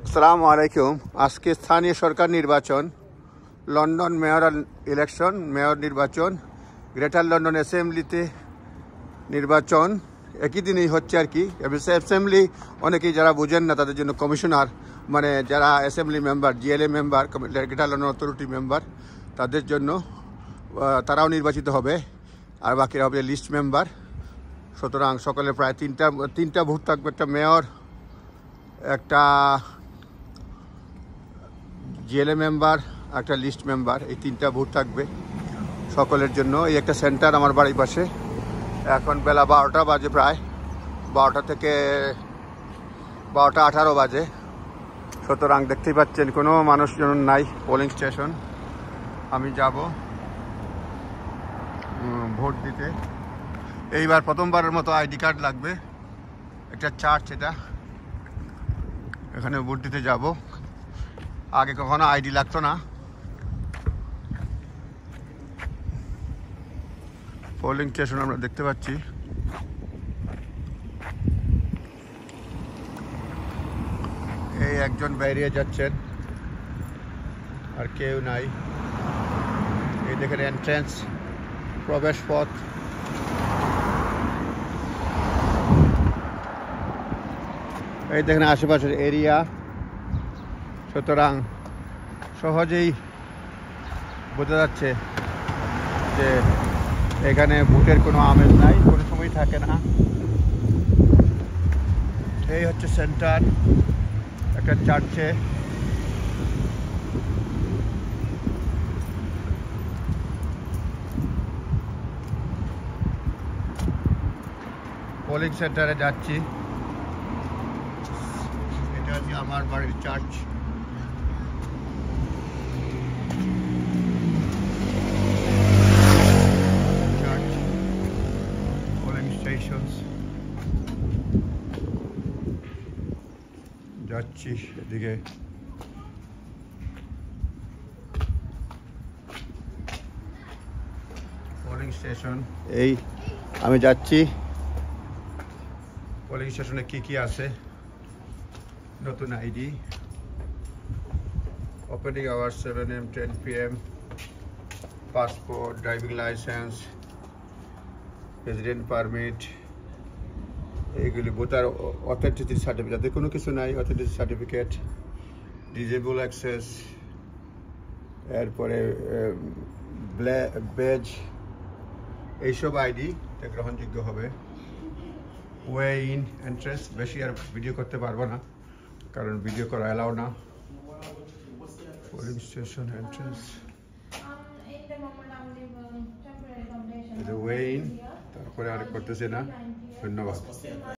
আসসালামু আলাইকুম। আজকে স্থানীয় সরকার নির্বাচন, লন্ডন মেয়রাল ইলেকশন, মেয়র নির্বাচন, গ্রেটার লন্ডন অ্যাসেম্বলিতে নির্বাচন একই দিনেই হচ্ছে আর কি। অ্যাসেম্বলি অনেকেই যারা বুঝেন না তাদের জন্য কমিশনার, মানে যারা assembly member, GLA member, greater London authority member, তাদের জন্য তারাও নির্বাচিত হবে, আর বাকিরা হবে লিস্ট মেম্বার। সুতরাং সকালে প্রায় তিনটা ভোট থাকবে, একটা মেয়র, একটা জিএলএ মেম্বার, একটা লিস্ট মেম্বার, এই তিনটা ভোট থাকবে সকলের জন্য। এই একটা সেন্টার আমার বাড়ির পাশে। এখন বেলা 12টা বাজে, প্রায় 12টা থেকে 12:18 বাজে। সুতরাং দেখতেই পাচ্ছেন কোনো মানুষজন নাই পোলিং স্টেশন। আমি যাব ভোট দিতে। এইবার প্রথমবারের মতো আইডি কার্ড লাগবে, একটা চার্চ, এটা এখানে ভোট দিতে যাব। আগে কখনো আইডি লাগতো না। পোলিং স্টেশন আমরা দেখতে পাচ্ছি। এই একজন বেরিয়ে যাচ্ছেন, আর কেউ নাই। এই দেখেন এন্ট্রেন্স, প্রবেশ পথ। এই দেখেন আশেপাশের এরিয়া। সুতরাং সহজেই বোঝা যাচ্ছে যে এখানে ভোটের কোনো আমেজ নাই, কোনো সময় থাকে না। এই হচ্ছে সেন্টার, একটা চার্চে। পোলিং সেন্টারে যাচ্ছি। এটা হচ্ছে আমার বাড়ির চার্চ। যাচ্ছি এদিকে। পোলিং স্টেশন, এই আমি যাচ্ছি। পোলিং স্টেশনে কি আছে? নতুন ID, opening hour 7 AM 10 PM, passport, driving licence, resident permit, এইগুলি ভোটার অথেন্টিসিটি সার্টিফিকেট, যাতে কোনো কিছু নাই, অথেন্টিসিটি সার্টিফিকেট, ডিজেবল অ্যাক্সেস, এরপরে বেজ, এইসব আইডি গ্রহণযোগ্য হবে। ওয়ে ইন এন্ট্রেন্স, বেশি আর ভিডিও করতে পারবো না কারণ ভিডিও করা অ্যালাউ না। Polling station entrance, way in, তারপরে আর করতেছে না। ধন্যবাদ।